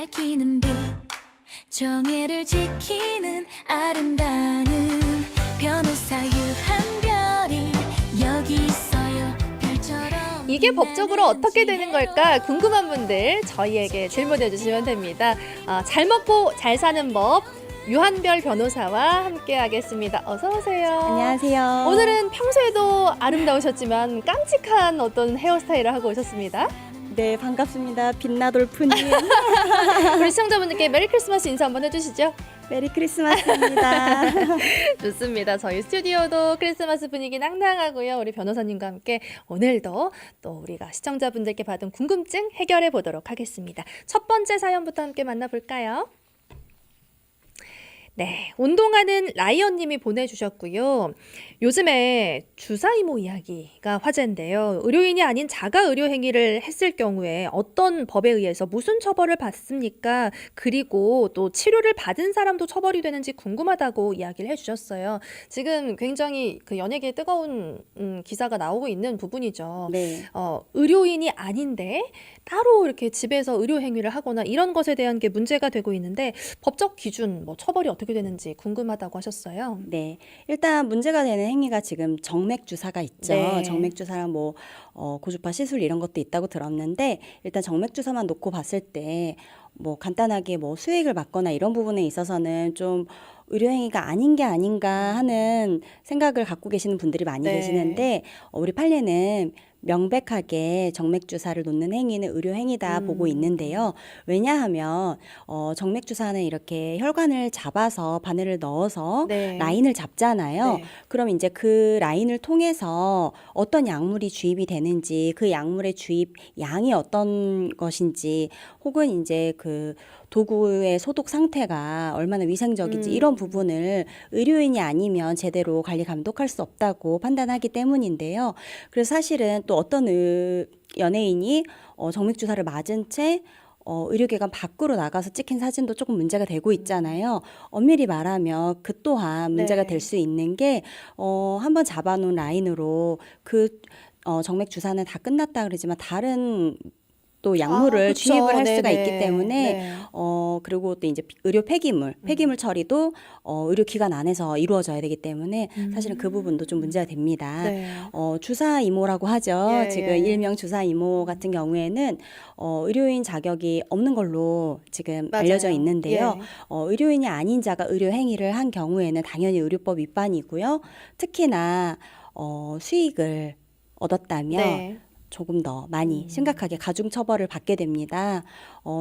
밝히는 빛 정의를 지키는 아름다운 변호사 유한별이 여기 있어요. 별처럼 이게 법적으로 어떻게 되는 걸까 궁금한 분들 저희에게 질문해 주시면 됩니다. 잘 먹고 잘 사는 법 유한별 변호사와 함께 하겠습니다. 어서 오세요. 안녕하세요. 오늘은 평소에도 아름다우셨지만 깜찍한 어떤 헤어스타일을 하고 오셨습니다. 네, 반갑습니다. 빛나돌프님. 우리 시청자분들께 메리 크리스마스 인사 한번 해주시죠. 메리 크리스마스입니다. 좋습니다. 저희 스튜디오도 크리스마스 분위기 낭낭하고요. 우리 변호사님과 함께 오늘도 또 우리가 시청자분들께 받은 궁금증 해결해 보도록 하겠습니다. 첫 번째 사연부터 함께 만나볼까요? 네, 운동하는 라이언님이 보내주셨고요. 요즘에 주사 이모 이야기가 화제인데요. 의료인이 아닌 자가 의료 행위를 했을 경우에 어떤 법에 의해서 무슨 처벌을 받습니까? 그리고 또 치료를 받은 사람도 처벌이 되는지 궁금하다고 이야기를 해주셨어요. 지금 굉장히 그 연예계에 뜨거운 기사가 나오고 있는 부분이죠. 네. 의료인이 아닌데 따로 이렇게 집에서 의료 행위를 하거나 이런 것에 대한 게 문제가 되고 있는데 법적 기준, 뭐 처벌이 어떻게 되는지 궁금하다고 하셨어요. 네. 일단 문제가 되는 행위가 지금 정맥 주사가 있죠. 네. 정맥 주사랑 뭐 고주파 시술 이런 것도 있다고 들었는데 일단 정맥 주사만 놓고 봤을 때 뭐 간단하게 뭐 수액을 맞거나 이런 부분에 있어서는 좀 의료행위가 아닌 게 아닌가 하는 생각을 갖고 계시는 분들이 많이 네. 계시는데 우리 판례는 명백하게 정맥 주사를 놓는 행위는 의료행위다 보고 있는데요. 왜냐하면 정맥 주사는 이렇게 혈관을 잡아서 바늘을 넣어서 네. 라인을 잡잖아요. 네. 그럼 이제 그 라인을 통해서 어떤 약물이 주입이 되는지 그 약물의 주입 양이 어떤 것인지 혹은 이제 그 도구의 소독 상태가 얼마나 위생적인지 이런 부분을 의료인이 아니면 제대로 관리 감독할 수 없다고 판단하기 때문인데요. 그래서 사실은 또 어떤 연예인이 정맥 주사를 맞은 채 의료기관 밖으로 나가서 찍힌 사진도 조금 문제가 되고 있잖아요. 엄밀히 말하면 그 또한 문제가 네. 될 수 있는 게 한번 잡아놓은 라인으로 그 정맥 주사는 다 끝났다 그러지만 다른 또 약물을 그쵸. 주입을 할 수가 네네. 있기 때문에 네. 그리고 또 이제 의료 폐기물 처리도 의료기관 안에서 이루어져야 되기 때문에 사실은 그 부분도 좀 문제가 됩니다. 네. 주사 이모라고 하죠. 예, 지금 예. 일명 주사 이모 같은 경우에는 의료인 자격이 없는 걸로 지금 맞아요. 알려져 있는데요. 예. 의료인이 아닌 자가 의료 행위를 한 경우에는 당연히 의료법 위반이고요. 특히나 수익을 얻었다면 네. 조금 더 많이 심각하게 가중 처벌을 받게 됩니다.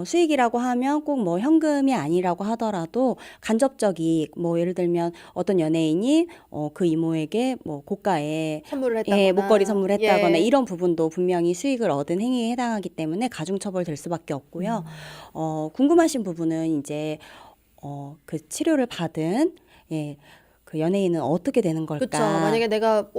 수익이라고 하면 꼭 뭐 현금이 아니라고 하더라도 간접적인 뭐 예를 들면 어떤 연예인이 그 이모에게 뭐 고가의 선물을 했다거나 예, 목걸이 선물했다거나 예. 이런 부분도 분명히 수익을 얻은 행위에 해당하기 때문에 가중 처벌될 수밖에 없고요. 궁금하신 부분은 이제 그 치료를 받은 그 연예인은 어떻게 되는 걸까? 그렇죠. 만약에 내가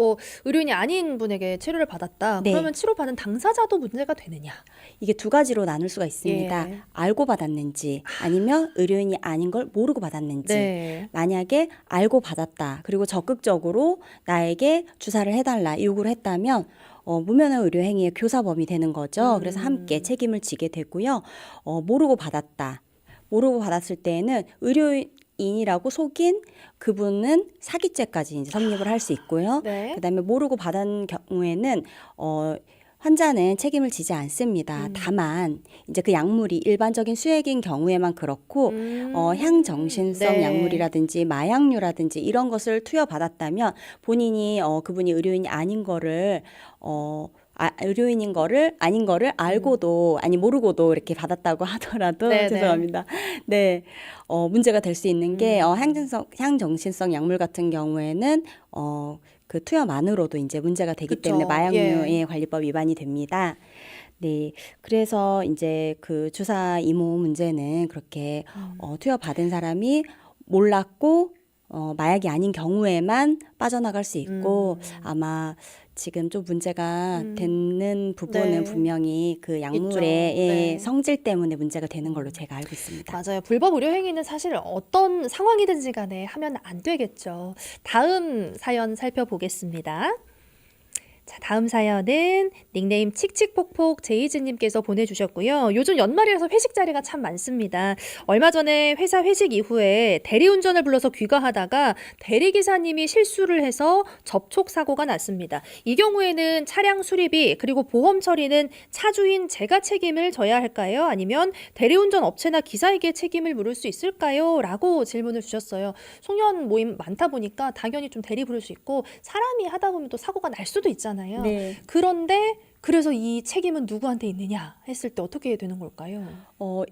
의료인이 아닌 분에게 치료를 받았다. 네. 그러면 치료받은 당사자도 문제가 되느냐? 이게 두 가지로 나눌 수가 있습니다. 예. 알고 받았는지 아니면 의료인이 아닌 걸 모르고 받았는지. 네. 만약에 알고 받았다. 그리고 적극적으로 나에게 주사를 해달라 요구를 했다면 무면허 의료 행위의 교사범이 되는 거죠. 그래서 함께 책임을 지게 되고요. 모르고 받았다. 모르고 받았을 때에는 의료인이라고 속인 그분은 사기죄까지 이제 성립을 할 수 있고요. 네. 그다음에 모르고 받은 경우에는 환자는 책임을 지지 않습니다. 다만 이제 그 약물이 일반적인 수액인 경우에만 그렇고 향정신성 네. 약물이라든지 마약류라든지 이런 것을 투여받았다면 본인이 그분이 의료인이 아닌 거를 의료인인 거를 아닌 거를 알고도 아니 모르고도 이렇게 받았다고 하더라도 네네. 죄송합니다. 네, 문제가 될 수 있는 게 향정신성 약물 같은 경우에는 그 투여만으로도 이제 문제가 되기 그쵸. 때문에 마약류의 예. 관리법 위반이 됩니다. 네, 그래서 이제 그 주사 이모 문제는 그렇게 투여받은 사람이 몰랐고 마약이 아닌 경우에만 빠져나갈 수 있고 아마 지금 좀 문제가 되는 부분은 네. 분명히 그 약물의 있죠. 네. 성질 때문에 문제가 되는 걸로 제가 알고 있습니다. 맞아요. 불법 의료 행위는 사실 어떤 상황이든지 간에 하면 안 되겠죠. 다음 사연 살펴보겠습니다. 자, 다음 사연은 닉네임 칙칙폭폭 제이즈님께서 보내주셨고요. 요즘 연말이라서 회식 자리가 참 많습니다. 얼마 전에 회사 회식 이후에 대리운전을 불러서 귀가하다가 대리기사님이 실수를 해서 접촉사고가 났습니다. 이 경우에는 차량 수리비 그리고 보험 처리는 차주인 제가 책임을 져야 할까요? 아니면 대리운전 업체나 기사에게 책임을 물을 수 있을까요? 라고 질문을 주셨어요. 송년 모임 많다 보니까 당연히 좀 대리 부를 수 있고 사람이 하다 보면 또 사고가 날 수도 있잖아요. 네. 그런데 그래서 이 책임은 누구한테 있느냐 했을 때 어떻게 되는 걸까요?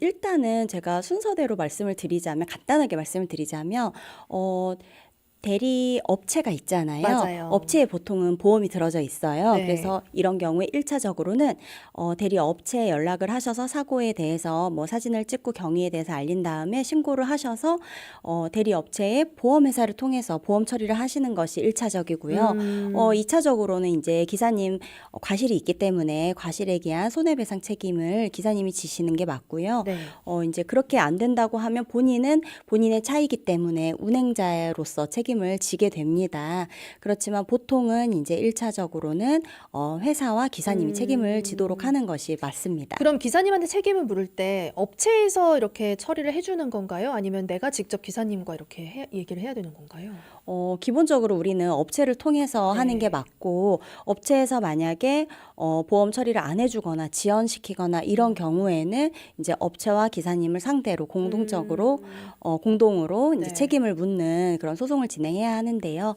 일단은 제가 순서대로 말씀을 드리자면, 간단하게 말씀을 드리자면, 대리 업체가 있잖아요. 맞아요. 업체에 보통은 보험이 들어져 있어요. 네. 그래서 이런 경우에 1차적으로는 대리 업체에 연락을 하셔서 사고에 대해서 뭐 사진을 찍고 경위에 대해서 알린 다음에 신고를 하셔서 대리 업체의 보험회사를 통해서 보험 처리를 하시는 것이 1차적이고요. 2차적으로는 이제 기사님 과실이 있기 때문에 과실에 대한 손해배상 책임을 기사님이 지시는 게 맞고요. 네. 이제 그렇게 안 된다고 하면 본인은 본인의 차이기 때문에 운행자로서 책임을 지게 됩니다. 그렇지만 보통은 이제 1차적으로는 회사와 기사님이 책임을 지도록 하는 것이 맞습니다. 그럼 기사님한테 책임을 물을 때 업체에서 이렇게 처리를 해주는 건가요? 아니면 내가 직접 기사님과 이렇게 얘기를 해야 되는 건가요? 기본적으로 우리는 업체를 통해서 네. 하는 게 맞고, 업체에서 만약에 보험 처리를 안 해주거나 지연시키거나 이런 경우에는 이제 업체와 기사님을 상대로 공동적으로 공동으로 이제 네. 책임을 묻는 그런 소송을 진행해야 하는데요.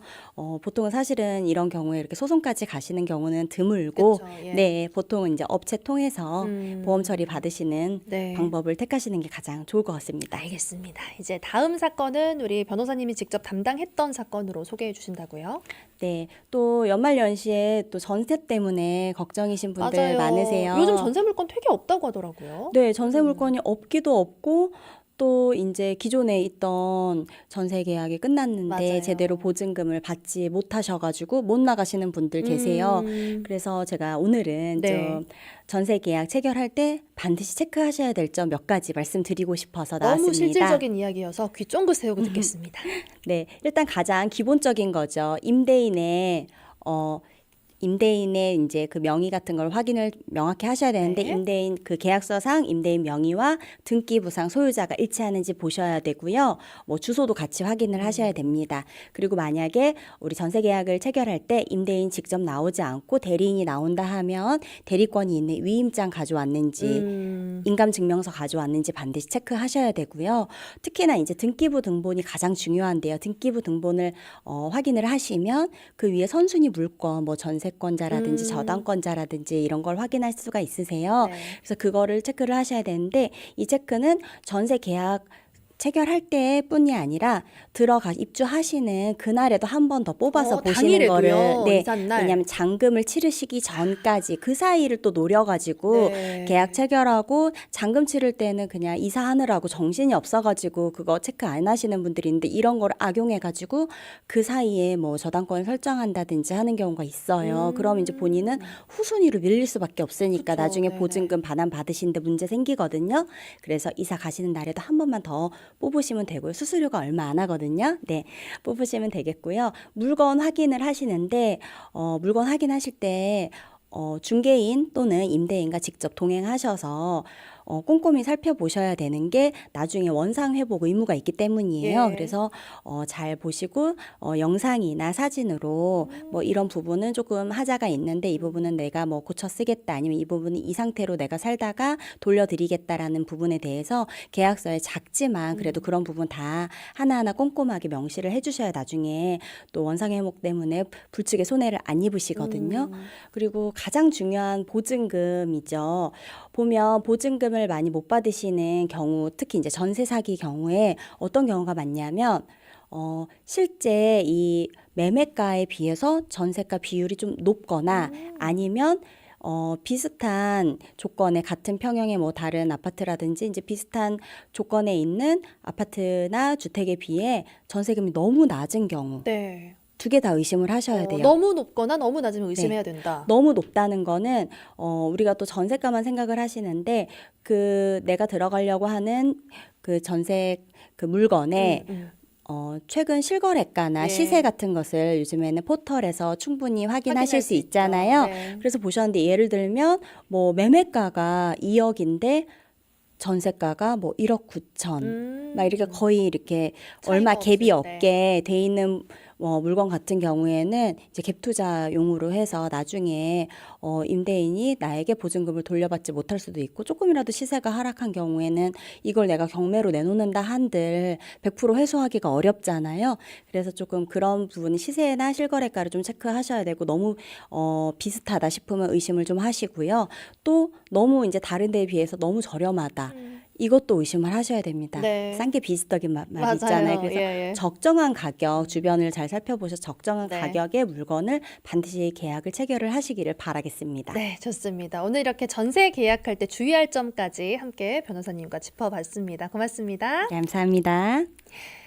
보통은 사실은 이런 경우에 이렇게 소송까지 가시는 경우는 드물고, 그쵸, 예. 네, 보통은 이제 업체 통해서 보험 처리 받으시는 네. 방법을 택하시는 게 가장 좋을 것 같습니다. 알겠습니다. 이제 다음 사건은 우리 변호사님이 직접 담당했던 사건으로 소개해 주신다고요? 네, 또 연말 연시에 또 전세 때문에 걱정이신 분들 맞아요. 많으세요. 요즘 전세 물건 되게 없다고 하더라고요. 네, 전세 물건이 없기도 없고, 또 이제 기존에 있던 전세 계약이 끝났는데 맞아요. 제대로 보증금을 받지 못하셔가지고 못 나가시는 분들 계세요. 그래서 제가 오늘은 네. 좀 전세 계약 체결할 때 반드시 체크하셔야 될 점 몇 가지 말씀드리고 싶어서 너무 나왔습니다. 실질적인 이야기여서 귀 쫑긋 세우고 듣겠습니다. 네, 일단 가장 기본적인 거죠. 임대인의 이제 그 명의 같은 걸 확인을 명확히 하셔야 되는데, 네. 임대인 그 계약서상 임대인 명의와 등기부상 소유자가 일치하는지 보셔야 되고요. 뭐 주소도 같이 확인을 하셔야 됩니다. 그리고 만약에 우리 전세 계약을 체결할 때 임대인 직접 나오지 않고 대리인이 나온다 하면 대리권이 있는 위임장 가져왔는지, 인감증명서 가져왔는지 반드시 체크하셔야 되고요. 특히나 이제 등기부 등본이 가장 중요한데요. 등기부 등본을 확인을 하시면 그 위에 선순위 물건, 뭐 전세권자라든지 저당권자라든지 이런 걸 확인할 수가 있으세요. 네. 그래서 그거를 체크를 하셔야 되는데, 이 체크는 전세 계약 체결할 때뿐이 아니라 들어가 입주하시는 그날에도 한 번 더 뽑아서 보시는 당일에도요? 거를, 네, 이삿날? 왜냐하면 잔금을 치르시기 전까지 그 사이를 또 노려가지고 네. 계약 체결하고 잔금 치를 때는 그냥 이사하느라고 정신이 없어가지고 그거 체크 안 하시는 분들이 있는데, 이런 걸 악용해가지고 그 사이에 뭐 저당권을 설정한다든지 하는 경우가 있어요. 그럼 이제 본인은 후순위로 밀릴 수밖에 없으니까 그쵸, 나중에 네네. 보증금 반환 받으시는데 문제 생기거든요. 그래서 이사 가시는 날에도 한 번만 더 뽑으시면 되고요. 수수료가 얼마 안 하거든요. 네, 뽑으시면 되겠고요. 물건 확인을 하시는데, 물건 확인하실 때 중개인 또는 임대인과 직접 동행하셔서 꼼꼼히 살펴보셔야 되는 게 나중에 원상 회복 의무가 있기 때문이에요. 예. 그래서 잘 보시고 영상이나 사진으로 뭐 이런 부분은 조금 하자가 있는데 이 부분은 내가 뭐 고쳐 쓰겠다, 아니면 이 부분은 이 상태로 내가 살다가 돌려드리겠다라는 부분에 대해서 계약서에 작지만 그래도 그런 부분 다 하나하나 꼼꼼하게 명시를 해주셔야 나중에 또 원상 회복 때문에 불측의 손해를 안 입으시거든요. 그리고 가장 중요한 보증금이죠. 보면 보증금을 많이 못 받으시는 경우, 특히 이제 전세 사기 경우에 어떤 경우가 많냐면 실제 이 매매가에 비해서 전세가 비율이 좀 높거나 아니면 비슷한 조건의 같은 평형의 뭐 다른 아파트라든지 이제 비슷한 조건에 있는 아파트나 주택에 비해 전세금이 너무 낮은 경우, 네. 두 개 다 의심을 하셔야 돼요. 너무 높거나 너무 낮으면 의심해야 된다. 너무 높다는 거는 우리가 또 전세가만 생각을 하시는데, 그 내가 들어가려고 하는 그 전세 그 물건에 최근 실거래가나 예. 시세 같은 것을 요즘에는 포털에서 충분히 확인하실 수 있죠. 있잖아요. 네. 그래서 보셨는데 예를 들면 뭐 매매가가 2억인데 전세가가 뭐 1억 9천 막 이렇게 거의 이렇게 얼마 차이가 갭이 없을 때. 없게 돼 있는 물건 같은 경우에는 이제 갭 투자용으로 해서 나중에 임대인이 나에게 보증금을 돌려받지 못할 수도 있고 조금이라도 시세가 하락한 경우에는 이걸 내가 경매로 내놓는다 한들 100% 회수하기가 어렵잖아요. 그래서 조금 그런 부분 시세나 실거래가를 좀 체크하셔야 되고 너무 비슷하다 싶으면 의심을 좀 하시고요. 또 너무 이제 다른 데에 비해서 너무 저렴하다. 이것도 의심을 하셔야 됩니다. 네. 싼 게 비슷하긴 말 맞아요. 있잖아요. 그래서 예, 예. 적정한 가격, 주변을 잘 살펴보셔서 적정한 네. 가격의 물건을 반드시 계약을 체결을 하시기를 바라겠습니다. 네, 좋습니다. 오늘 이렇게 전세 계약할 때 주의할 점까지 함께 변호사님과 짚어봤습니다. 고맙습니다. 감사합니다.